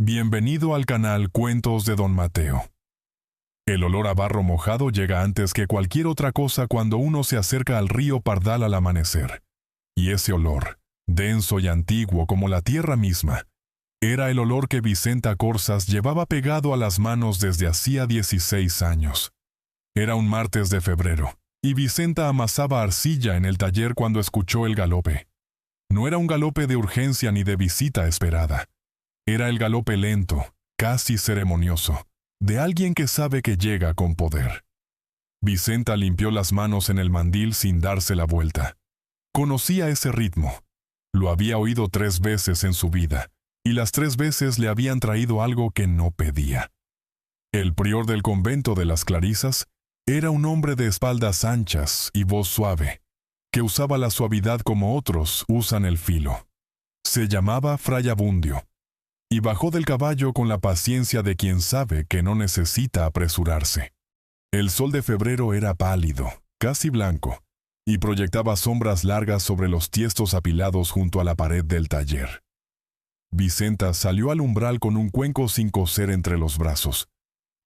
Bienvenido al canal Cuentos de Don Mateo. El olor a barro mojado llega antes que cualquier otra cosa cuando uno se acerca al río Pardal al amanecer. Y ese olor, denso y antiguo como la tierra misma, era el olor que Vicenta Corsas llevaba pegado a las manos desde hacía 16 años. Era un martes de febrero, y Vicenta amasaba arcilla en el taller cuando escuchó el galope. No era un galope de urgencia ni de visita esperada. Era el galope lento, casi ceremonioso, de alguien que sabe que llega con poder. Vicenta limpió las manos en el mandil sin darse la vuelta. Conocía ese ritmo. Lo había oído 3 veces en su vida, y las 3 veces le habían traído algo que no pedía. El prior del convento de las Clarisas era un hombre de espaldas anchas y voz suave, que usaba la suavidad como otros usan el filo. Se llamaba Fray Abundio, y bajó del caballo con la paciencia de quien sabe que no necesita apresurarse. El sol de febrero era pálido, casi blanco, y proyectaba sombras largas sobre los tiestos apilados junto a la pared del taller. Vicenta salió al umbral con un cuenco sin coser entre los brazos.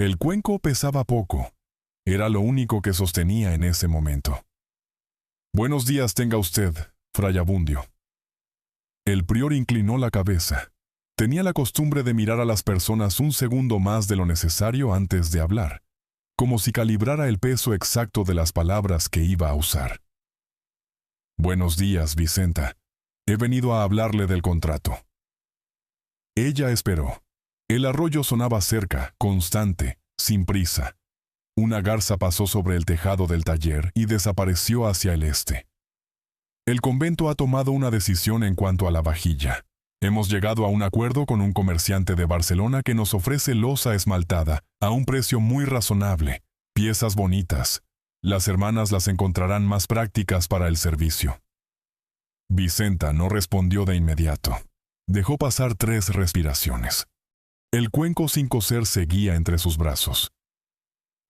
El cuenco pesaba poco. Era lo único que sostenía en ese momento. «Buenos días tenga usted, Fray Abundio». El prior inclinó la cabeza. Tenía la costumbre de mirar a las personas un segundo más de lo necesario antes de hablar, como si calibrara el peso exacto de las palabras que iba a usar. «Buenos días, Vicenta. He venido a hablarle del contrato». Ella esperó. El arroyo sonaba cerca, constante, sin prisa. Una garza pasó sobre el tejado del taller y desapareció hacia el este. «El convento ha tomado una decisión en cuanto a la vajilla. Hemos llegado a un acuerdo con un comerciante de Barcelona que nos ofrece loza esmaltada a un precio muy razonable, piezas bonitas. Las hermanas las encontrarán más prácticas para el servicio». Vicenta no respondió de inmediato. Dejó pasar 3 respiraciones. El cuenco sin coser seguía entre sus brazos.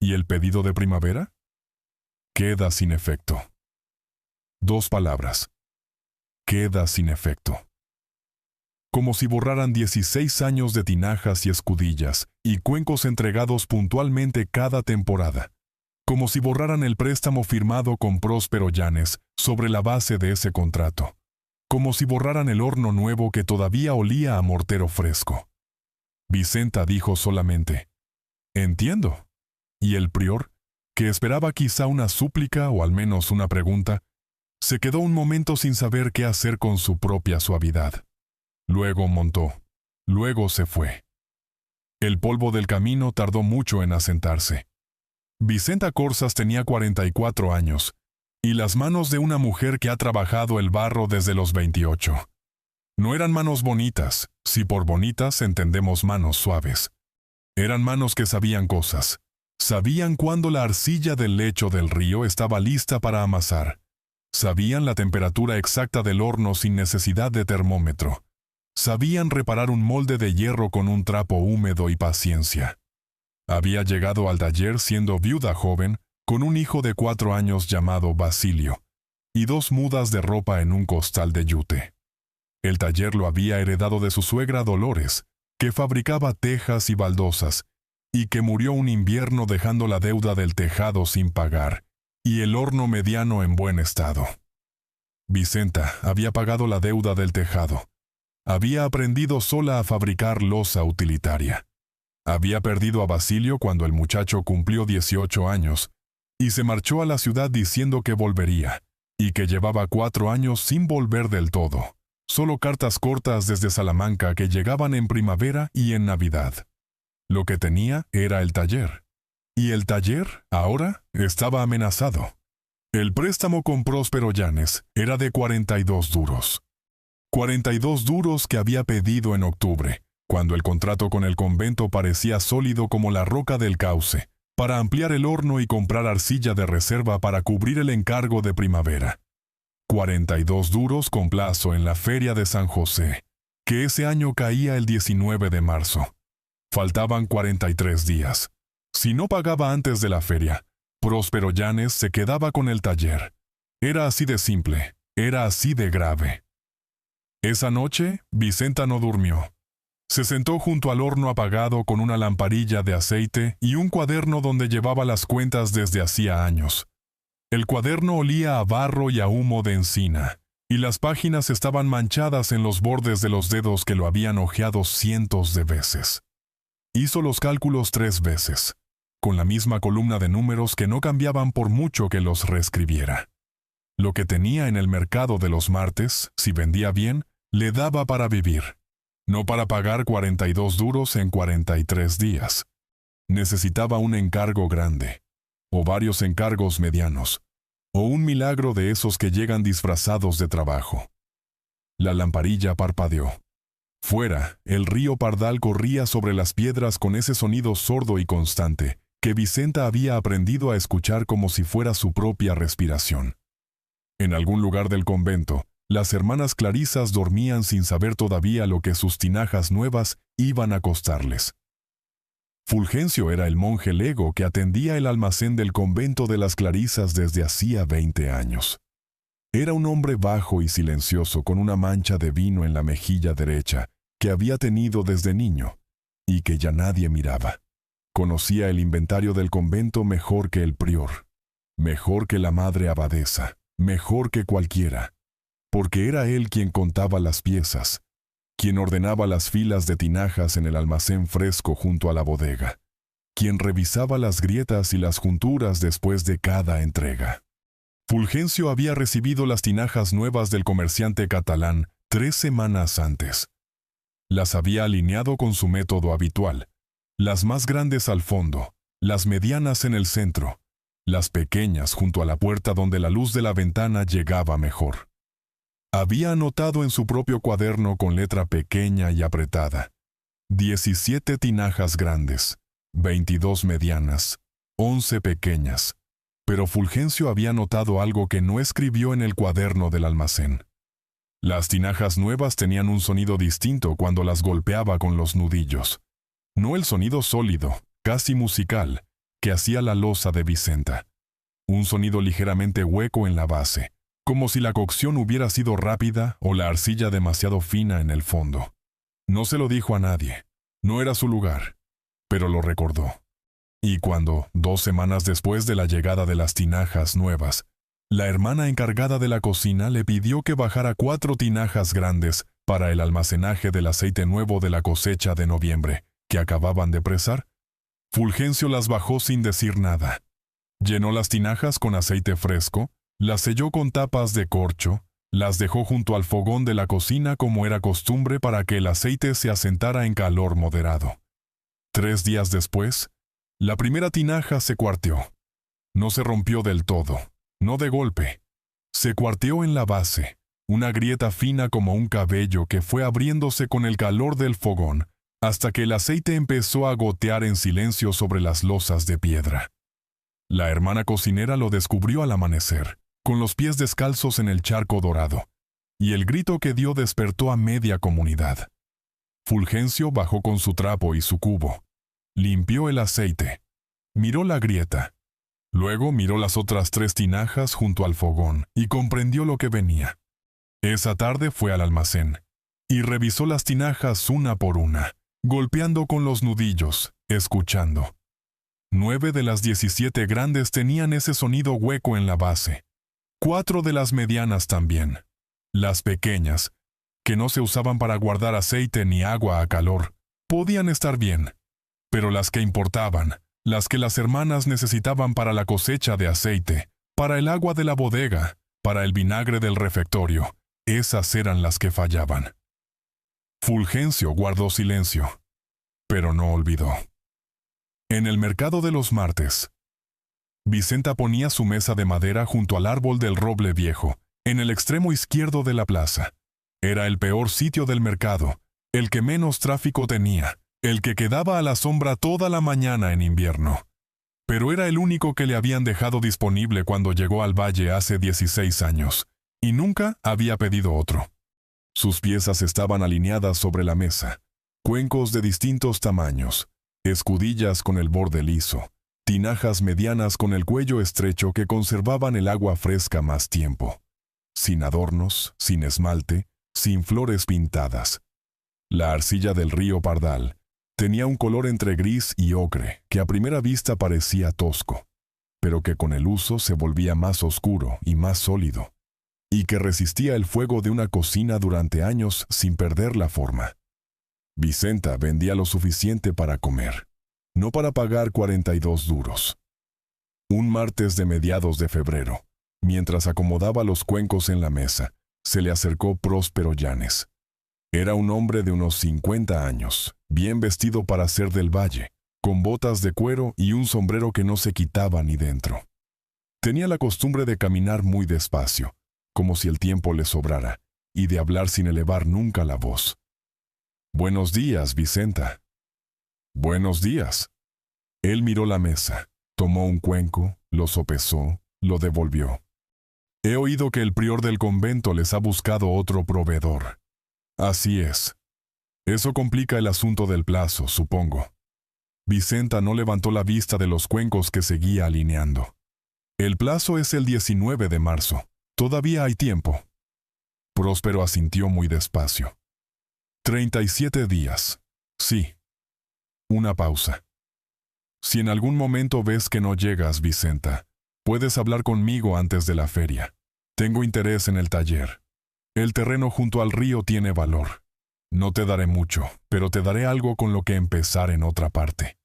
¿Y el pedido de primavera? Queda sin efecto. 2 palabras. Queda sin efecto. Como si borraran 16 años de tinajas y escudillas y cuencos entregados puntualmente cada temporada. Como si borraran el préstamo firmado con Próspero Llanes sobre la base de ese contrato. Como si borraran el horno nuevo que todavía olía a mortero fresco. Vicenta dijo solamente, «Entiendo». Y el prior, que esperaba quizá una súplica o al menos una pregunta, se quedó un momento sin saber qué hacer con su propia suavidad. Luego montó. Luego se fue. El polvo del camino tardó mucho en asentarse. Vicenta Corsas tenía 44 años, y las manos de una mujer que ha trabajado el barro desde los 28. No eran manos bonitas, si por bonitas entendemos manos suaves. Eran manos que sabían cosas. Sabían cuándo la arcilla del lecho del río estaba lista para amasar. Sabían la temperatura exacta del horno sin necesidad de termómetro. Sabían reparar un molde de hierro con un trapo húmedo y paciencia. Había llegado al taller siendo viuda joven, con un hijo de 4 años llamado Basilio, y 2 mudas de ropa en un costal de yute. El taller lo había heredado de su suegra Dolores, que fabricaba tejas y baldosas, y que murió un invierno dejando la deuda del tejado sin pagar, y el horno mediano en buen estado. Vicenta había pagado la deuda del tejado. Había aprendido sola a fabricar loza utilitaria. Había perdido a Basilio cuando el muchacho cumplió 18 años, y se marchó a la ciudad diciendo que volvería, y que llevaba 4 años sin volver del todo, solo cartas cortas desde Salamanca que llegaban en primavera y en Navidad. Lo que tenía era el taller. Y el taller, ahora, estaba amenazado. El préstamo con Próspero Llanes era de 42 duros. 42 duros que había pedido en octubre, cuando el contrato con el convento parecía sólido como la roca del cauce, para ampliar el horno y comprar arcilla de reserva para cubrir el encargo de primavera. 42 duros con plazo en la feria de San José, que ese año caía el 19 de marzo. Faltaban 43 días. Si no pagaba antes de la feria, Próspero Llanes se quedaba con el taller. Era así de simple, era así de grave. Esa noche, Vicenta no durmió. Se sentó junto al horno apagado con una lamparilla de aceite y un cuaderno donde llevaba las cuentas desde hacía años. El cuaderno olía a barro y a humo de encina, y las páginas estaban manchadas en los bordes de los dedos que lo habían hojeado cientos de veces. Hizo los cálculos 3 veces, con la misma columna de números que no cambiaban por mucho que los reescribiera. Lo que tenía en el mercado de los martes, si vendía bien, le daba para vivir, no para pagar 42 duros en 43 días. Necesitaba un encargo grande, o varios encargos medianos, o un milagro de esos que llegan disfrazados de trabajo. La lamparilla parpadeó. Fuera, el río Pardal corría sobre las piedras con ese sonido sordo y constante que Vicenta había aprendido a escuchar como si fuera su propia respiración. En algún lugar del convento, las hermanas clarisas dormían sin saber todavía lo que sus tinajas nuevas iban a costarles. Fulgencio era el monje lego que atendía el almacén del convento de las clarisas desde hacía 20 años. Era un hombre bajo y silencioso con una mancha de vino en la mejilla derecha que había tenido desde niño y que ya nadie miraba. Conocía el inventario del convento mejor que el prior, mejor que la madre abadesa, mejor que cualquiera, porque era él quien contaba las piezas, quien ordenaba las filas de tinajas en el almacén fresco junto a la bodega, quien revisaba las grietas y las junturas después de cada entrega. Fulgencio había recibido las tinajas nuevas del comerciante catalán 3 semanas antes. Las había alineado con su método habitual, las más grandes al fondo, las medianas en el centro, las pequeñas junto a la puerta donde la luz de la ventana llegaba mejor. Había anotado en su propio cuaderno con letra pequeña y apretada: 17 tinajas grandes, 22 medianas, 11 pequeñas. Pero Fulgencio había notado algo que no escribió en el cuaderno del almacén. Las tinajas nuevas tenían un sonido distinto cuando las golpeaba con los nudillos. No el sonido sólido, casi musical, que hacía la loza de Vicenta. Un sonido ligeramente hueco en la base, como si la cocción hubiera sido rápida o la arcilla demasiado fina en el fondo. No se lo dijo a nadie, no era su lugar, pero lo recordó. Y cuando, 2 semanas después de la llegada de las tinajas nuevas, la hermana encargada de la cocina le pidió que bajara 4 tinajas grandes para el almacenaje del aceite nuevo de la cosecha de noviembre, que acababan de presar, Fulgencio las bajó sin decir nada. Llenó las tinajas con aceite fresco, las selló con tapas de corcho, las dejó junto al fogón de la cocina como era costumbre para que el aceite se asentara en calor moderado. 3 días después, la primera tinaja se cuarteó. No se rompió del todo, no de golpe. Se cuarteó en la base, una grieta fina como un cabello que fue abriéndose con el calor del fogón, hasta que el aceite empezó a gotear en silencio sobre las losas de piedra. La hermana cocinera lo descubrió al amanecer, con los pies descalzos en el charco dorado, y el grito que dio despertó a media comunidad. Fulgencio bajó con su trapo y su cubo. Limpió el aceite. Miró la grieta. Luego miró las otras 3 tinajas junto al fogón y comprendió lo que venía. Esa tarde fue al almacén y revisó las tinajas una por una, golpeando con los nudillos, escuchando. 9 de las 17 grandes tenían ese sonido hueco en la base. 4 de las medianas también. Las pequeñas, que no se usaban para guardar aceite ni agua a calor, podían estar bien. Pero las que importaban, las que las hermanas necesitaban para la cosecha de aceite, para el agua de la bodega, para el vinagre del refectorio, esas eran las que fallaban. Fulgencio guardó silencio, pero no olvidó. En el mercado de los martes, Vicenta ponía su mesa de madera junto al árbol del roble viejo, en el extremo izquierdo de la plaza. Era el peor sitio del mercado, el que menos tráfico tenía, el que quedaba a la sombra toda la mañana en invierno. Pero era el único que le habían dejado disponible cuando llegó al valle hace 16 años, y nunca había pedido otro. Sus piezas estaban alineadas sobre la mesa, cuencos de distintos tamaños, escudillas con el borde liso, tinajas medianas con el cuello estrecho que conservaban el agua fresca más tiempo, sin adornos, sin esmalte, sin flores pintadas. La arcilla del río Pardal tenía un color entre gris y ocre que a primera vista parecía tosco, pero que con el uso se volvía más oscuro y más sólido, y que resistía el fuego de una cocina durante años sin perder la forma. Vicenta vendía lo suficiente para comer, no para pagar 42 duros. Un martes de mediados de febrero, mientras acomodaba los cuencos en la mesa, se le acercó Próspero Llanes. Era un hombre de unos 50 años, bien vestido para ser del valle, con botas de cuero y un sombrero que no se quitaba ni dentro. Tenía la costumbre de caminar muy despacio, como si el tiempo le sobrara, y de hablar sin elevar nunca la voz. «Buenos días, Vicenta». «Buenos días». Él miró la mesa, tomó un cuenco, lo sopesó, lo devolvió. «He oído que el prior del convento les ha buscado otro proveedor». «Así es. Eso complica el asunto del plazo, supongo». Vicenta no levantó la vista de los cuencos que seguía alineando. «El plazo es el 19 de marzo. Todavía hay tiempo». Próspero asintió muy despacio. 37 días. Sí. Una pausa. «Si en algún momento ves que no llegas, Vicenta, puedes hablar conmigo antes de la feria. Tengo interés en el taller. El terreno junto al río tiene valor. No te daré mucho, pero te daré algo con lo que empezar en otra parte».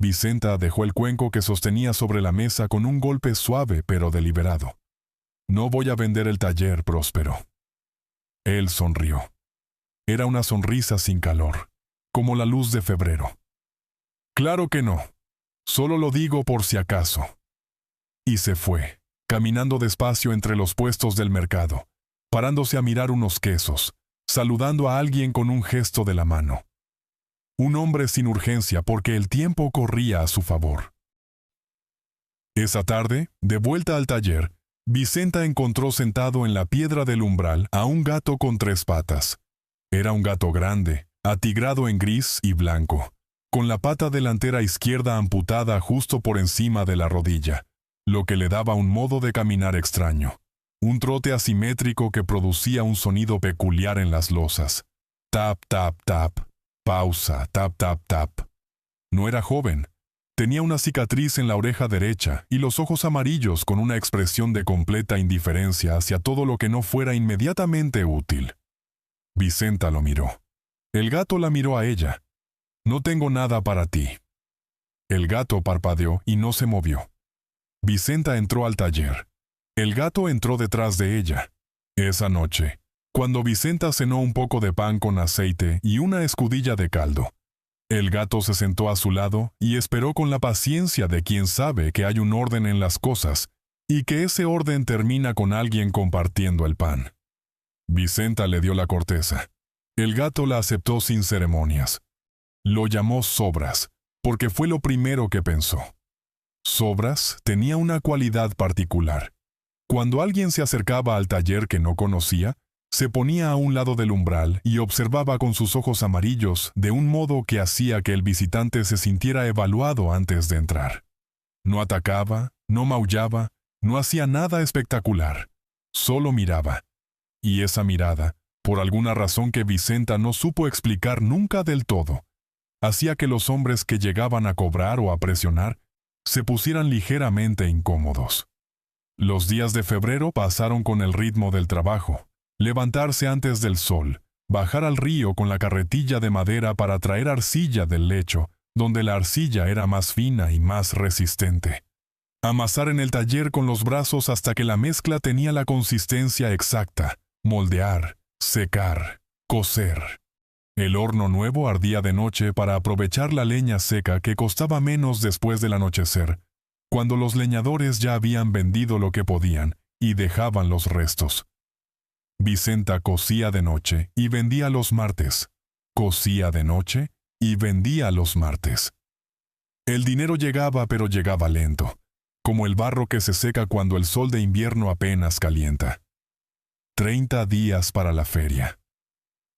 Vicenta dejó el cuenco que sostenía sobre la mesa con un golpe suave pero deliberado. «No voy a vender el taller, Próspero». Él sonrió. Era una sonrisa sin calor, como la luz de febrero. «Claro que no. Solo lo digo por si acaso». Y se fue, caminando despacio entre los puestos del mercado, parándose a mirar unos quesos, saludando a alguien con un gesto de la mano. Un hombre sin urgencia porque el tiempo corría a su favor. Esa tarde, de vuelta al taller, Vicenta encontró sentado en la piedra del umbral a un gato con 3 patas. Era un gato grande, atigrado en gris y blanco, con la pata delantera izquierda amputada justo por encima de la rodilla, lo que le daba un modo de caminar extraño. Un trote asimétrico que producía un sonido peculiar en las losas. Tap, tap, tap. Pausa, tap, tap, tap. No era joven. Tenía una cicatriz en la oreja derecha y los ojos amarillos con una expresión de completa indiferencia hacia todo lo que no fuera inmediatamente útil. Vicenta lo miró. El gato la miró a ella. «No tengo nada para ti». El gato parpadeó y no se movió. Vicenta entró al taller. El gato entró detrás de ella. Esa noche, cuando Vicenta cenó un poco de pan con aceite y una escudilla de caldo, el gato se sentó a su lado y esperó con la paciencia de quien sabe que hay un orden en las cosas y que ese orden termina con alguien compartiendo el pan. Vicenta le dio la corteza. El gato la aceptó sin ceremonias. Lo llamó Sobras, porque fue lo primero que pensó. Sobras tenía una cualidad particular. Cuando alguien se acercaba al taller que no conocía, se ponía a un lado del umbral y observaba con sus ojos amarillos de un modo que hacía que el visitante se sintiera evaluado antes de entrar. No atacaba, no maullaba, no hacía nada espectacular. Solo miraba. Y esa mirada, por alguna razón que Vicenta no supo explicar nunca del todo, hacía que los hombres que llegaban a cobrar o a presionar se pusieran ligeramente incómodos. Los días de febrero pasaron con el ritmo del trabajo. Levantarse antes del sol, bajar al río con la carretilla de madera para traer arcilla del lecho, donde la arcilla era más fina y más resistente. Amasar en el taller con los brazos hasta que la mezcla tenía la consistencia exacta. Moldear, secar, cocer. El horno nuevo ardía de noche para aprovechar la leña seca que costaba menos después del anochecer, cuando los leñadores ya habían vendido lo que podían y dejaban los restos. Vicenta cosía de noche y vendía los martes. Cosía de noche y vendía los martes. El dinero llegaba, pero llegaba lento, como el barro que se seca cuando el sol de invierno apenas calienta. 30 días para la feria.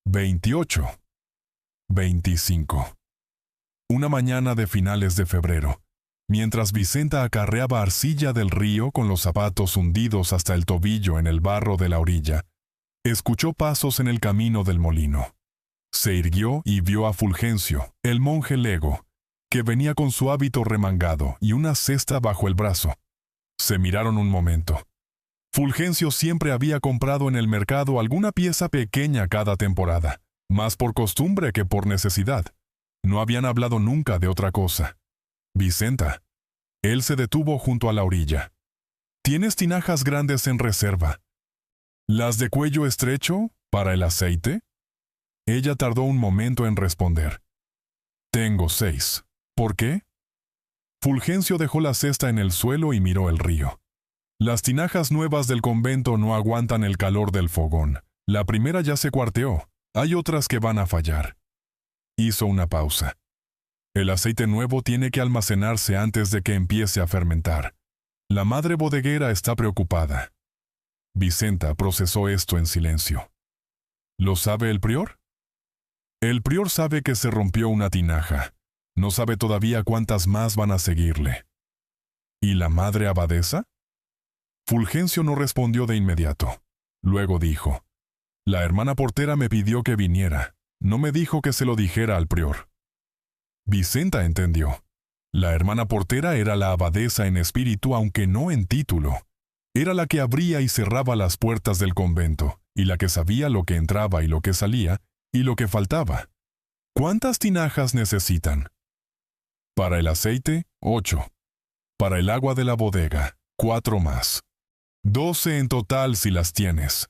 28. 25. Una mañana de finales de febrero, mientras Vicenta acarreaba arcilla del río con los zapatos hundidos hasta el tobillo en el barro de la orilla, escuchó pasos en el camino del molino. Se irguió y vio a Fulgencio, el monje lego, que venía con su hábito remangado y una cesta bajo el brazo. Se miraron un momento. Fulgencio siempre había comprado en el mercado alguna pieza pequeña cada temporada, más por costumbre que por necesidad. No habían hablado nunca de otra cosa. Vicenta. Él se detuvo junto a la orilla. ¿Tienes tinajas grandes en reserva? ¿Las de cuello estrecho, para el aceite? Ella tardó un momento en responder. Tengo 6. ¿Por qué? Fulgencio dejó la cesta en el suelo y miró el río. Las tinajas nuevas del convento no aguantan el calor del fogón. La primera ya se cuarteó. Hay otras que van a fallar. Hizo una pausa. El aceite nuevo tiene que almacenarse antes de que empiece a fermentar. La madre bodeguera está preocupada. Vicenta procesó esto en silencio. ¿Lo sabe el prior? El prior sabe que se rompió una tinaja. No sabe todavía cuántas más van a seguirle. ¿Y la madre abadesa? Fulgencio no respondió de inmediato. Luego dijo: La hermana portera me pidió que viniera. No me dijo que se lo dijera al prior. Vicenta entendió. La hermana portera era la abadesa en espíritu, aunque no en título. Era la que abría y cerraba las puertas del convento, y la que sabía lo que entraba y lo que salía, y lo que faltaba. ¿Cuántas tinajas necesitan? Para el aceite, 8. Para el agua de la bodega, 4 más. 12 en total si las tienes.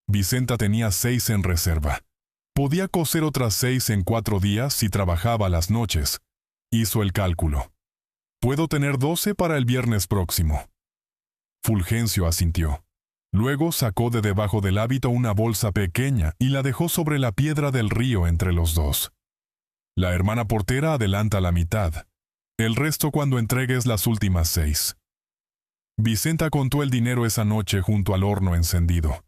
Vicenta tenía 6 en reserva. Podía cocer otras 6 en 4 días si trabajaba las noches. Hizo el cálculo. Puedo tener 12 para el viernes próximo. Fulgencio asintió. Luego sacó de debajo del hábito una bolsa pequeña y la dejó sobre la piedra del río entre los dos. La hermana portera adelanta la mitad. El resto cuando entregues las últimas 6. Vicenta contó el dinero esa noche junto al horno encendido.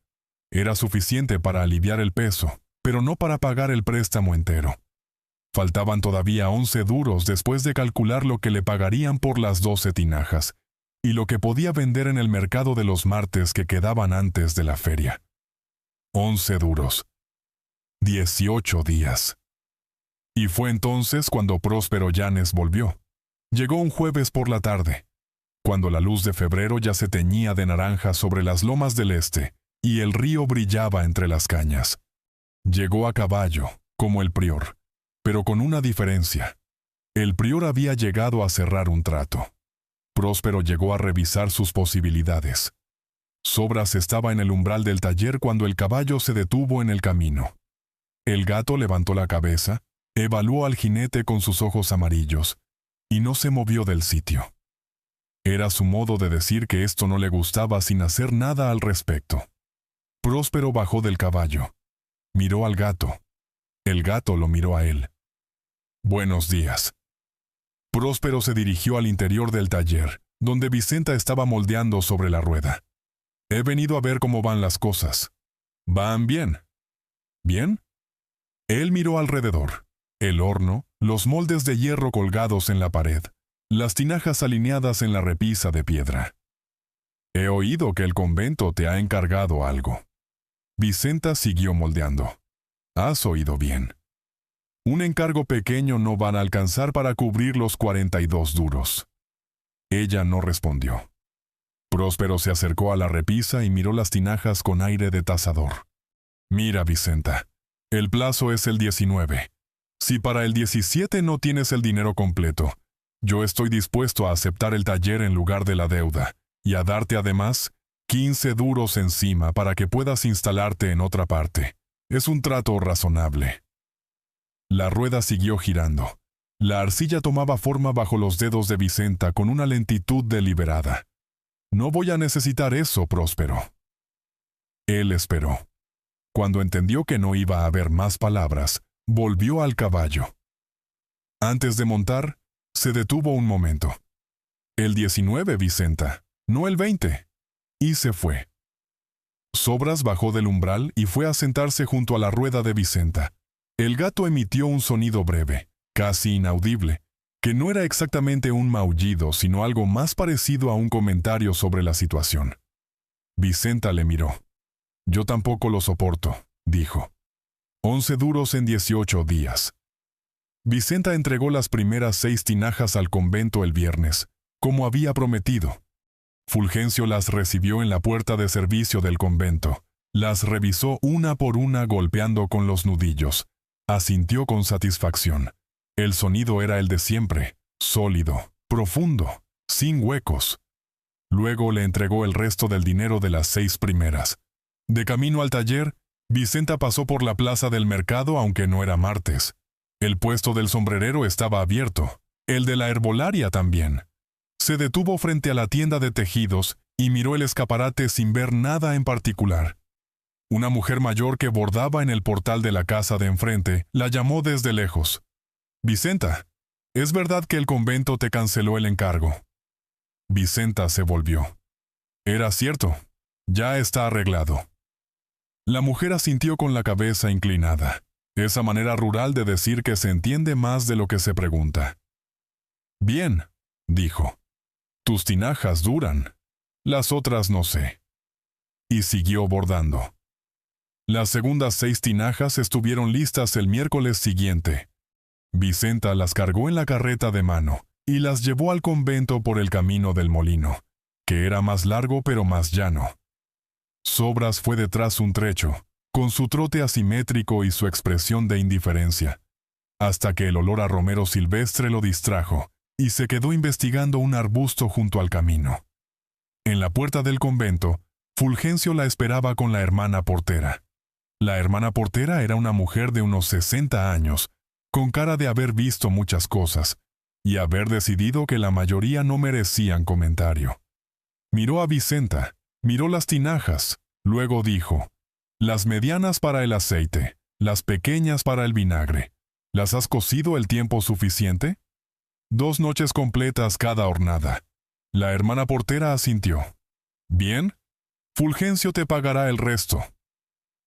Era suficiente para aliviar el peso, pero no para pagar el préstamo entero. Faltaban todavía 11 duros después de calcular lo que le pagarían por las 12 tinajas, y lo que podía vender en el mercado de los martes que quedaban antes de la feria. 11 duros. 18 días. Y fue entonces cuando Próspero Llanes volvió. Llegó un jueves por la tarde, cuando la luz de febrero ya se teñía de naranja sobre las lomas del este, y el río brillaba entre las cañas. Llegó a caballo, como el prior, pero con una diferencia. El prior había llegado a cerrar un trato. Próspero llegó a revisar sus posibilidades. Sobras estaba en el umbral del taller cuando el caballo se detuvo en el camino. El gato levantó la cabeza, evaluó al jinete con sus ojos amarillos, y no se movió del sitio. Era su modo de decir que esto no le gustaba sin hacer nada al respecto. Próspero bajó del caballo. Miró al gato. El gato lo miró a él. Buenos días. Próspero se dirigió al interior del taller, donde Vicenta estaba moldeando sobre la rueda. He venido a ver cómo van las cosas. ¿Van bien? ¿Bien? Él miró alrededor. El horno, los moldes de hierro colgados en la pared, las tinajas alineadas en la repisa de piedra. He oído que el convento te ha encargado algo. Vicenta siguió moldeando. Has oído bien. Un encargo pequeño no van a alcanzar para cubrir los 42 duros. Ella no respondió. Próspero se acercó a la repisa y miró las tinajas con aire de tasador. Mira, Vicenta, el plazo es el 19. Si para el 17 no tienes el dinero completo, yo estoy dispuesto a aceptar el taller en lugar de la deuda, y a darte además 15 duros encima para que puedas instalarte en otra parte. Es un trato razonable. La rueda siguió girando. La arcilla tomaba forma bajo los dedos de Vicenta con una lentitud deliberada. No voy a necesitar eso, Próspero. Él esperó. Cuando entendió que no iba a haber más palabras, volvió al caballo. Antes de montar, se detuvo un momento. El 19, Vicenta, no el 20. Y se fue. Sobras bajó del umbral y fue a sentarse junto a la rueda de Vicenta. El gato emitió un sonido breve, casi inaudible, que no era exactamente un maullido, sino algo más parecido a un comentario sobre la situación. Vicenta le miró. Yo tampoco lo soporto, dijo. 11 duros en 18 días. Vicenta entregó las primeras 6 tinajas al convento el viernes, como había prometido. Fulgencio las recibió en la puerta de servicio del convento. Las revisó una por una golpeando con los nudillos. Asintió con satisfacción. El sonido era el de siempre, sólido, profundo, sin huecos. Luego le entregó el resto del dinero de las 6 primeras. De camino al taller, Vicenta pasó por la plaza del mercado aunque no era martes. El puesto del sombrerero estaba abierto, el de la herbolaria también. Se detuvo frente a la tienda de tejidos y miró el escaparate sin ver nada en particular. Una mujer mayor que bordaba en el portal de la casa de enfrente la llamó desde lejos. «Vicenta, ¿es verdad que el convento te canceló el encargo?» Vicenta se volvió. Era cierto, ya está arreglado. La mujer asintió con la cabeza inclinada. Esa manera rural de decir que se entiende más de lo que se pregunta. «Bien», dijo. «Tus tinajas duran. Las otras no sé». Y siguió bordando. Las segundas 6 tinajas estuvieron listas el miércoles siguiente. Vicenta las cargó en la carreta de mano y las llevó al convento por el camino del molino, que era más largo pero más llano. Sobras fue detrás un trecho, con su trote asimétrico y su expresión de indiferencia, hasta que el olor a romero silvestre lo distrajo y se quedó investigando un arbusto junto al camino. En la puerta del convento, Fulgencio la esperaba con la hermana portera. La hermana portera era una mujer de unos 60 años, con cara de haber visto muchas cosas, y haber decidido que la mayoría no merecían comentario. Miró a Vicenta, miró las tinajas, luego dijo: «Las medianas para el aceite, las pequeñas para el vinagre. ¿Las has cocido el tiempo suficiente?» 2 noches completas cada hornada. La hermana portera asintió. «Bien, Fulgencio te pagará el resto».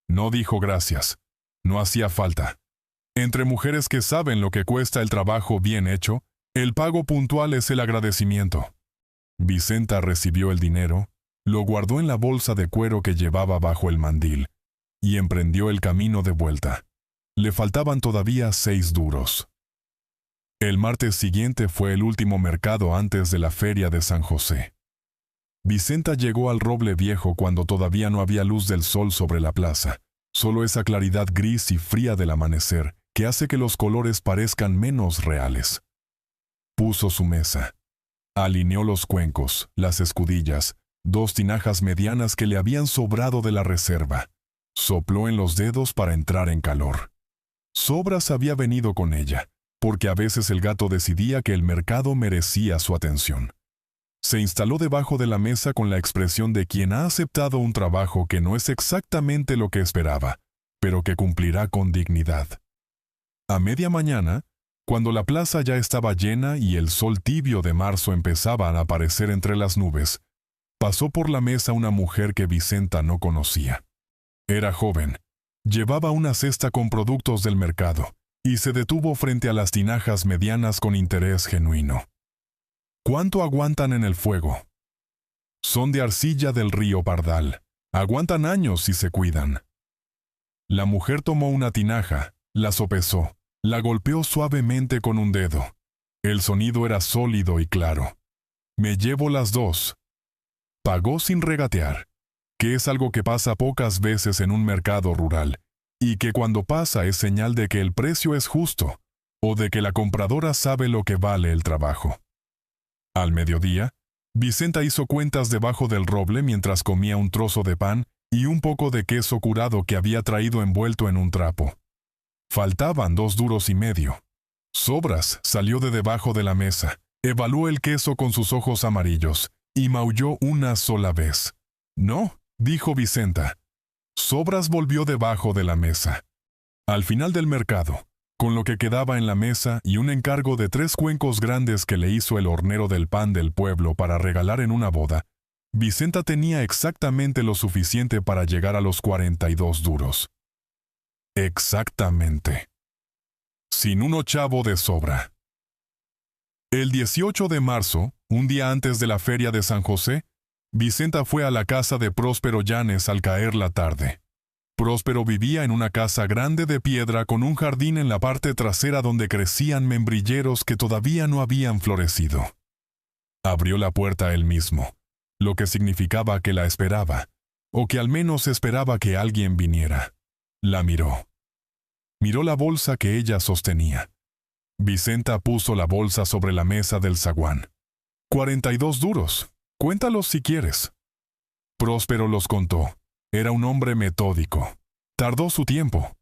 No dijo gracias. No hacía falta. Entre mujeres que saben lo que cuesta el trabajo bien hecho, el pago puntual es el agradecimiento. Vicenta recibió el dinero, lo guardó en la bolsa de cuero que llevaba bajo el mandil, y emprendió el camino de vuelta. Le faltaban todavía 6 duros. El martes siguiente fue el último mercado antes de la feria de San José. Vicenta llegó al roble viejo cuando todavía no había luz del sol sobre la plaza, solo esa claridad gris y fría del amanecer que hace que los colores parezcan menos reales. Puso su mesa. Alineó los cuencos, las escudillas, 2 tinajas medianas que le habían sobrado de la reserva. Sopló en los dedos para entrar en calor. Sobras había venido con ella, porque a veces el gato decidía que el mercado merecía su atención. Se instaló debajo de la mesa con la expresión de quien ha aceptado un trabajo que no es exactamente lo que esperaba, pero que cumplirá con dignidad. A media mañana, cuando la plaza ya estaba llena y el sol tibio de marzo empezaba a aparecer entre las nubes, pasó por la mesa una mujer que Vicenta no conocía. Era joven, llevaba una cesta con productos del mercado, y se detuvo frente a las tinajas medianas con interés genuino. ¿Cuánto aguantan en el fuego? Son de arcilla del río Pardal. Aguantan años si se cuidan. La mujer tomó una tinaja, la sopesó, la golpeó suavemente con un dedo. El sonido era sólido y claro. «Me llevo las 2». Pagó sin regatear, que es algo que pasa pocas veces en un mercado rural, y que cuando pasa es señal de que el precio es justo, o de que la compradora sabe lo que vale el trabajo. Al mediodía, Vicenta hizo cuentas debajo del roble mientras comía un trozo de pan y un poco de queso curado que había traído envuelto en un trapo. Faltaban 2 duros y medio. Sobras salió de debajo de la mesa, evaluó el queso con sus ojos amarillos y maulló una sola vez. «No», dijo Vicenta. Sobras volvió debajo de la mesa. Al final del mercado, con lo que quedaba en la mesa y un encargo de 3 cuencos grandes que le hizo el hornero del pan del pueblo para regalar en una boda, Vicenta tenía exactamente lo suficiente para llegar a los 42 duros. Exactamente. Sin un ochavo de sobra. El 18 de marzo, un día antes de la feria de San José, Vicenta fue a la casa de Próspero Llanes al caer la tarde. Próspero vivía en una casa grande de piedra con un jardín en la parte trasera donde crecían membrilleros que todavía no habían florecido. Abrió la puerta él mismo, lo que significaba que la esperaba, o que al menos esperaba que alguien viniera. La miró. Miró la bolsa que ella sostenía. Vicenta puso la bolsa sobre la mesa del zaguán. 42 duros. Cuéntalos si quieres. Próspero los contó. Era un hombre metódico. Tardó su tiempo.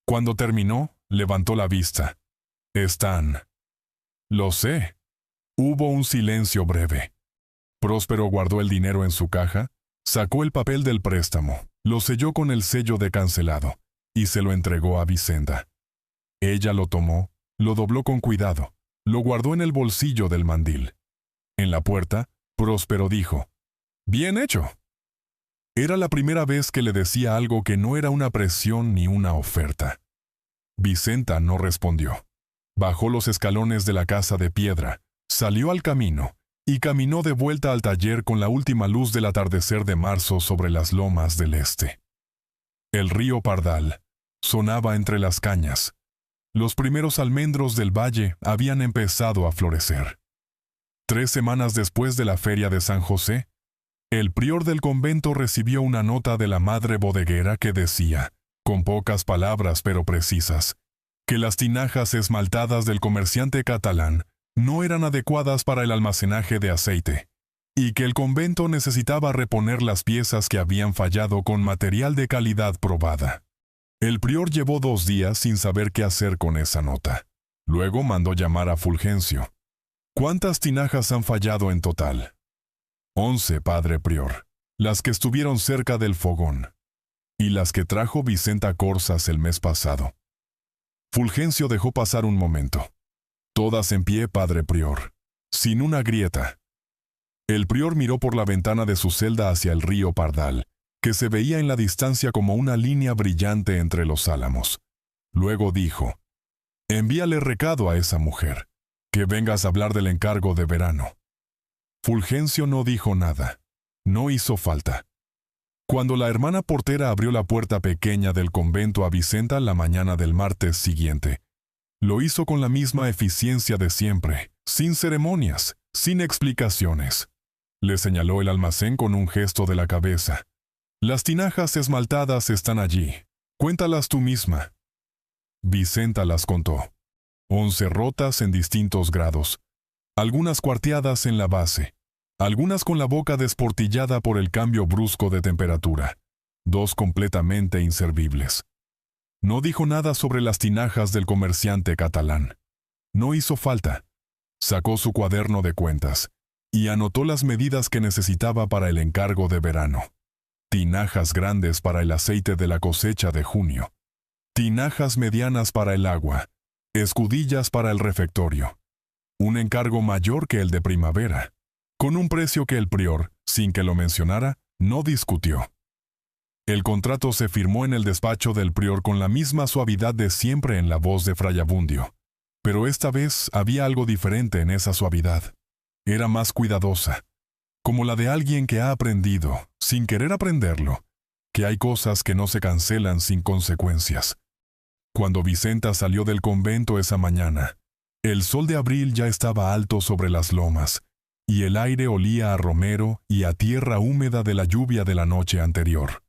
Cuando terminó, levantó la vista. Están. Lo sé. Hubo un silencio breve. Próspero guardó el dinero en su caja, sacó el papel del préstamo, lo selló con el sello de cancelado y se lo entregó a Vicenta. Ella lo tomó, lo dobló con cuidado, lo guardó en el bolsillo del mandil. En la puerta, Próspero dijo: «Bien hecho». Era la primera vez que le decía algo que no era una presión ni una oferta. Vicenta no respondió. Bajó los escalones de la casa de piedra, salió al camino y caminó de vuelta al taller con la última luz del atardecer de marzo sobre las lomas del este. El río Pardal sonaba entre las cañas. Los primeros almendros del valle habían empezado a florecer. 3 semanas después de la feria de San José, el prior del convento recibió una nota de la madre bodeguera que decía, con pocas palabras pero precisas, que las tinajas esmaltadas del comerciante catalán no eran adecuadas para el almacenaje de aceite, y que el convento necesitaba reponer las piezas que habían fallado con material de calidad probada. El prior llevó 2 días sin saber qué hacer con esa nota. Luego mandó llamar a Fulgencio. «¿Cuántas tinajas han fallado en total?» 11, padre prior, las que estuvieron cerca del fogón, y las que trajo Vicenta Corzas el mes pasado. Fulgencio dejó pasar un momento. «Todas en pie, padre prior, sin una grieta». El prior miró por la ventana de su celda hacia el río Pardal, que se veía en la distancia como una línea brillante entre los álamos. Luego dijo: «Envíale recado a esa mujer, que vengas a hablar del encargo de verano». Fulgencio no dijo nada. No hizo falta. Cuando la hermana portera abrió la puerta pequeña del convento a Vicenta la mañana del martes siguiente, lo hizo con la misma eficiencia de siempre, sin ceremonias, sin explicaciones. Le señaló el almacén con un gesto de la cabeza. «Las tinajas esmaltadas están allí. Cuéntalas tú misma». Vicenta las contó. 11 rotas en distintos grados, algunas cuarteadas en la base, algunas con la boca desportillada por el cambio brusco de temperatura, 2 completamente inservibles. No dijo nada sobre las tinajas del comerciante catalán. No hizo falta. Sacó su cuaderno de cuentas y anotó las medidas que necesitaba para el encargo de verano. Tinajas grandes para el aceite de la cosecha de junio. Tinajas medianas para el agua. Escudillas para el refectorio. Un encargo mayor que el de primavera, con un precio que el prior, sin que lo mencionara, no discutió. El contrato se firmó en el despacho del prior con la misma suavidad de siempre en la voz de Fray Abundio, pero esta vez había algo diferente en esa suavidad. Era más cuidadosa, como la de alguien que ha aprendido, sin querer aprenderlo, que hay cosas que no se cancelan sin consecuencias. Cuando Vicenta salió del convento esa mañana, el sol de abril ya estaba alto sobre las lomas, y el aire olía a romero y a tierra húmeda de la lluvia de la noche anterior.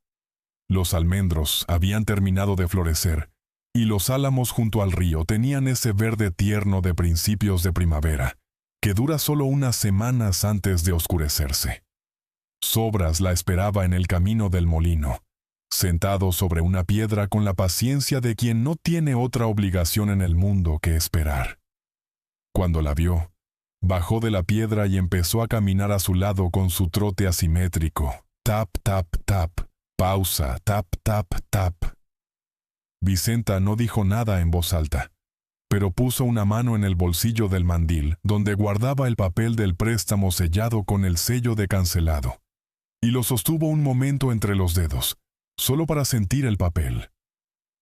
Los almendros habían terminado de florecer, y los álamos junto al río tenían ese verde tierno de principios de primavera, que dura solo unas semanas antes de oscurecerse. Sobras la esperaba en el camino del molino, sentado sobre una piedra con la paciencia de quien no tiene otra obligación en el mundo que esperar. Cuando la vio, bajó de la piedra y empezó a caminar a su lado con su trote asimétrico. Tap, tap, tap. Pausa, tap, tap, tap. Vicenta no dijo nada en voz alta, pero puso una mano en el bolsillo del mandil, donde guardaba el papel del préstamo sellado con el sello de cancelado, y lo sostuvo un momento entre los dedos, solo para sentir el papel.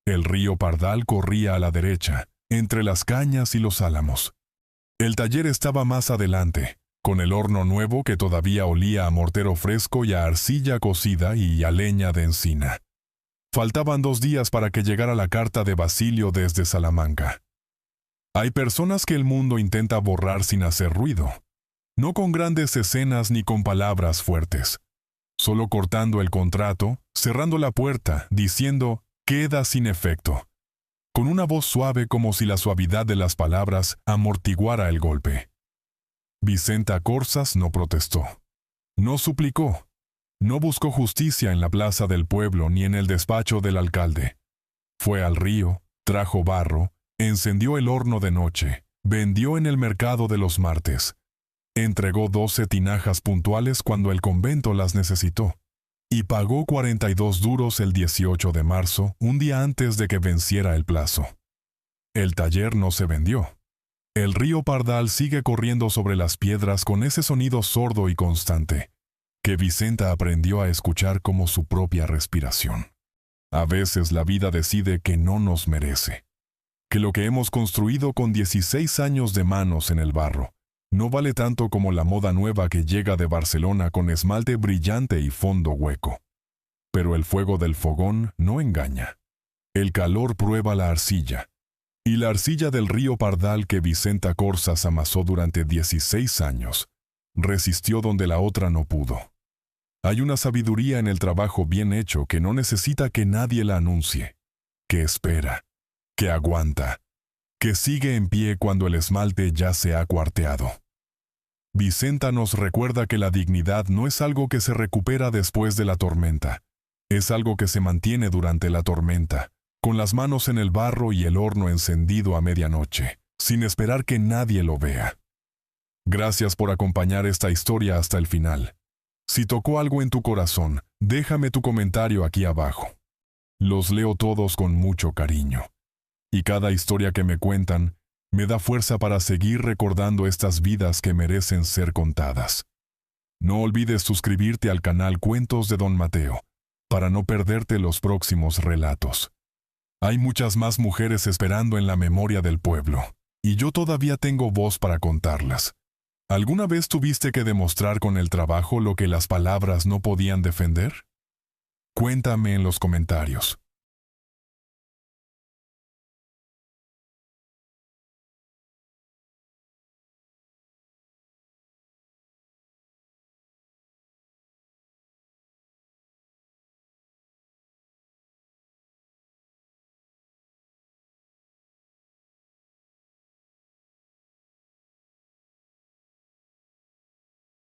El río Pardal corría a la derecha, entre las cañas y los álamos. El taller estaba más adelante, con el horno nuevo que todavía olía a mortero fresco y a arcilla cocida y a leña de encina. Faltaban 2 días para que llegara la carta de Basilio desde Salamanca. Hay personas que el mundo intenta borrar sin hacer ruido, no con grandes escenas ni con palabras fuertes, solo cortando el contrato, cerrando la puerta, diciendo «queda sin efecto», con una voz suave como si la suavidad de las palabras amortiguara el golpe. Vicenta Corzas no protestó, no suplicó, no buscó justicia en la plaza del pueblo ni en el despacho del alcalde. Fue al río, trajo barro, encendió el horno de noche, vendió en el mercado de los martes, entregó 12 tinajas puntuales cuando el convento las necesitó, y pagó 42 duros el 18 de marzo, un día antes de que venciera el plazo. El taller no se vendió. El río Pardal sigue corriendo sobre las piedras con ese sonido sordo y constante, que Vicenta aprendió a escuchar como su propia respiración. A veces la vida decide que no nos merece, que lo que hemos construido con 16 años de manos en el barro no vale tanto como la moda nueva que llega de Barcelona con esmalte brillante y fondo hueco. Pero el fuego del fogón no engaña. El calor prueba la arcilla, y la arcilla del río Pardal que Vicenta Corzas amasó durante 16 años, resistió donde la otra no pudo. Hay una sabiduría en el trabajo bien hecho que no necesita que nadie la anuncie, que espera, que aguanta, que sigue en pie cuando el esmalte ya se ha cuarteado. Vicenta nos recuerda que la dignidad no es algo que se recupera después de la tormenta, es algo que se mantiene durante la tormenta, con las manos en el barro y el horno encendido a medianoche, sin esperar que nadie lo vea. Gracias por acompañar esta historia hasta el final. Si tocó algo en tu corazón, déjame tu comentario aquí abajo. Los leo todos con mucho cariño. Y cada historia que me cuentan me da fuerza para seguir recordando estas vidas que merecen ser contadas. No olvides suscribirte al canal Cuentos de Don Mateo, para no perderte los próximos relatos. Hay muchas más mujeres esperando en la memoria del pueblo, y yo todavía tengo voz para contarlas. ¿Alguna vez tuviste que demostrar con el trabajo lo que las palabras no podían defender? Cuéntame en los comentarios.